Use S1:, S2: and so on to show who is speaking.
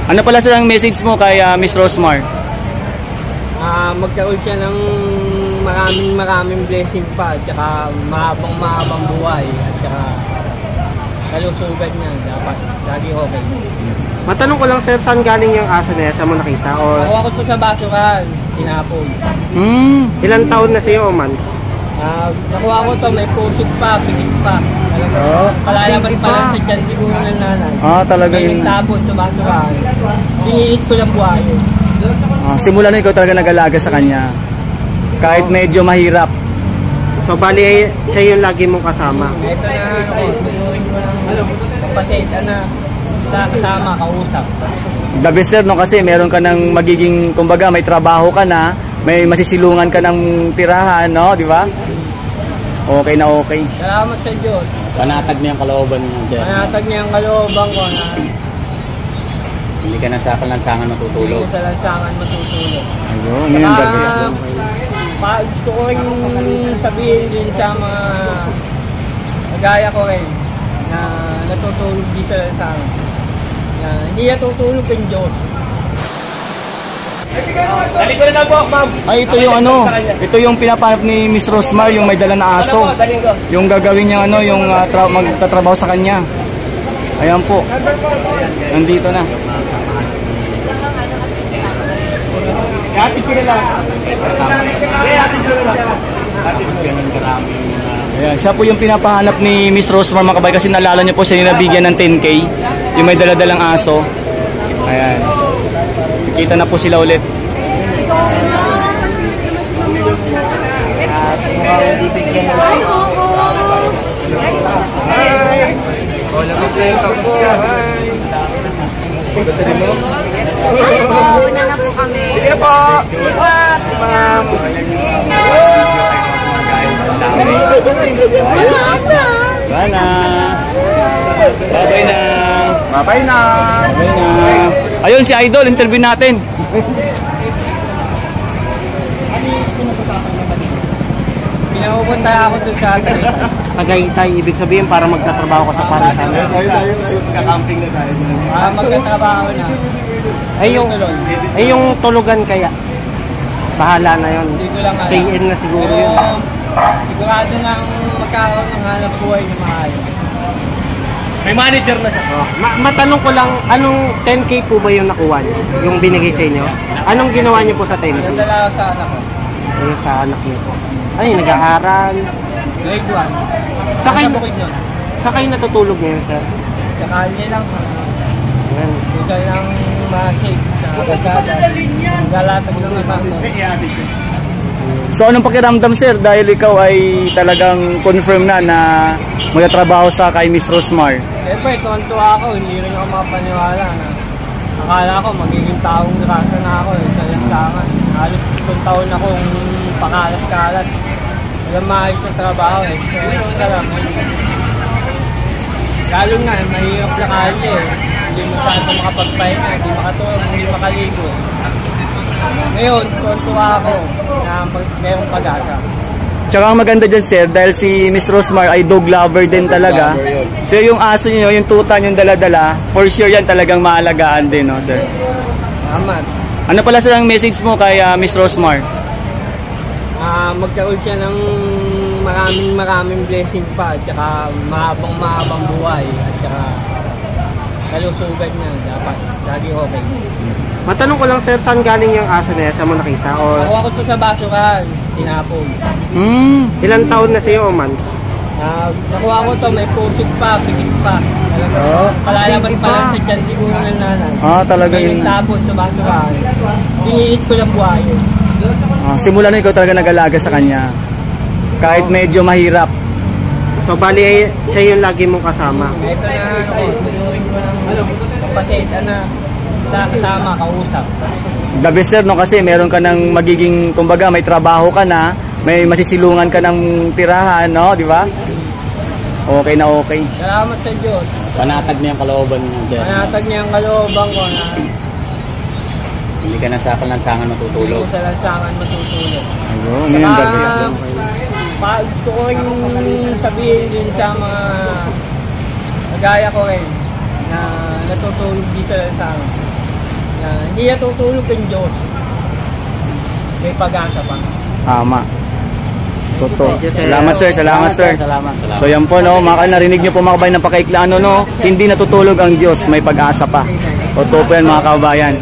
S1: Ano pala silang message mo kay Miss Rosmar?
S2: Magkaroon siya ng maraming blessing pa, at saka mahabang buhay, at saka kalusugan niya dapat lagi okay.
S3: Matanong ko lang sir, saan galing yung aso niya? Saan mo nakita? Or...
S2: Nakuha ko ito sa basuran, tinapon.
S3: Ilang taon na siya o man?
S2: Nakuha ko ito, may pusod pa, pikit pa. Palalabas pa lang sa dyan siguro ng nanay.
S1: Talaga
S2: yun. Tapon sa basuran, diniit ko ng buhayo.
S1: Simula na ikaw talaga nag-alaga sa kanya. Kahit medyo mahirap.
S3: So bali, siya yung lagi mong kasama?
S2: Ito na, tuturin ko ng kapatid, kasama, kausap.
S1: The best sir, no? Kasi meron ka ng magiging, kumbaga may trabaho ka na, may masisilungan ka ng tirahan, no? Di ba? Okay na okay.
S2: Salamat sa Diyos.
S1: Panatag niya ang kalooban niya.
S2: Panatag niya ang kalooban ko na
S1: hindi ka na sa lansangan matutulog.
S2: Hindi ka sa lansangan matutulog.
S1: Ayun, yun yung the best lang.
S2: Gusto ko rin sabihin din sa mga nagaya ko rin na natutulog di sa lansangan. Hindi natutulog yung Diyos.
S1: Ay, ito yung ito yung pinapanap ni Miss Rosmar, yung may dala na aso. Yung gagawin niya yung magtatrabaho sa kanya. Ayan po. Nandito na.
S3: Hatid ko na lang.
S1: Ayan, siya po yung pinapahanap ni Miss Rosmar mga kabay, kasi naalala niyo po siya yung nabigyan ng 10K. Yung may daladalang aso. Ayan. Kita na po sila ulit.
S4: Una na po kami.
S3: Sige po. Ma'am.
S1: Bana. Bye-bye na.
S3: Bye-bye na.
S1: Ayun si Idol, interview natin.
S2: Pinapupunta ako doon sa
S3: Tagaytay, ibig sabihin para magtatrabaho ka sa parisan.
S1: Kakamping na tayo.
S2: magtatrabaho na.
S3: Ay yung tulugan kaya. Bahala na yun.
S2: Hindi ko lang alam.
S3: Stay in na siguro yun.
S2: Sigurado nang magkakaroon ng hanap buhay na maayos.
S1: May manager na siya.
S3: Matanong ko lang, anong 10K po ba yung nakuha niyo? Yung binigay sa inyo? Anong ginawa niyo po sa 10K?
S2: Nadala ko sa anak ko.
S3: Ayun sa anak niyo po. Ay, nag-aaral.
S2: Grade 1.
S3: Sa kayo natutulog ngayon, sir?
S2: Sa kanya lang.
S3: Ayan.
S2: Gusto lang ma-safe sa kasada. Galatag ng ibang.
S1: So anong pakiramdam sir, dahil ikaw ay talagang confirm na magtatrabaho sa kay Miss Rosmar?
S2: Siyempre, tontuwa ako. Hindi rin ako mapaniwala na akala ko magiging taong grasa na ako sa lansangan. Halos 10 taon akong pakalat-kalat. Walang maayos na trabaho eh. So, ka lang. Lalo na, mahirap na kalye eh. Hindi masyado makapagpahinga, hindi makatulog, hindi makaligo. Ngayon, tontuwa ako na mayroong pag-asa.
S1: Tsaka ang maganda dyan sir, dahil si Miss Rosmar ay dog lover din talaga. So yung aso niyo, yung tuta yung dala-dala, for sure yan talagang maalagaan din, no sir?
S2: Salamat.
S1: Ano pala silang message mo kay Miss Rosmar?
S2: Magkaroon siya ng maraming blessing pa, at saka mahabang buhay, at saka kalusugan niya dapat lagi okay.
S3: Matanong ko lang sir, saan galing yung aso niya? Saan mo nakita? Or...
S2: Nakuha ko ito sa basuran, tinapon.
S3: Ilang taon na siya o man?
S2: Nakuha ko ito, may pusod pa, pikit pa. Palalabas pa lang sa dyan siguro ng nanay.
S1: Talaga yun.
S2: Tapon sa basuran, diniit ko ng buhayo.
S1: Simula na ikaw talaga nag-alaga sa kanya. Kahit medyo mahirap.
S3: So bali, siya yung lagi mong kasama?
S2: Ito na, tuturin ko ng kapatid, kasama, kausap.
S1: The best sir, no? Kasi meron ka ng magiging, kumbaga may trabaho ka na, may masisilungan ka ng tirahan, no? Di ba? Okay na okay.
S2: Salamat sa Diyos.
S1: Panatag niya ang kalooban niya.
S2: Panatag niya ang kalooban ko na
S1: hindi ka na sa lansangan matutulog.
S2: Hindi ko sa lansangan matutulog.
S1: Ayun, yun yung the best lang.
S2: Gusto ko rin sabihin din sa mga nagaya ko rin na natutulog dito sa lansangan. na hindi natutulog ang Diyos. May pag-asa pa.
S1: Tama. Totoo. Salamat sir, salamat sir.
S3: Salamat.
S1: So yan po no, narinig niyo po mga kabayan ng pakaiklaan no, hindi natutulog ang Diyos, may pag-asa pa. Totoo po yan mga kabayan.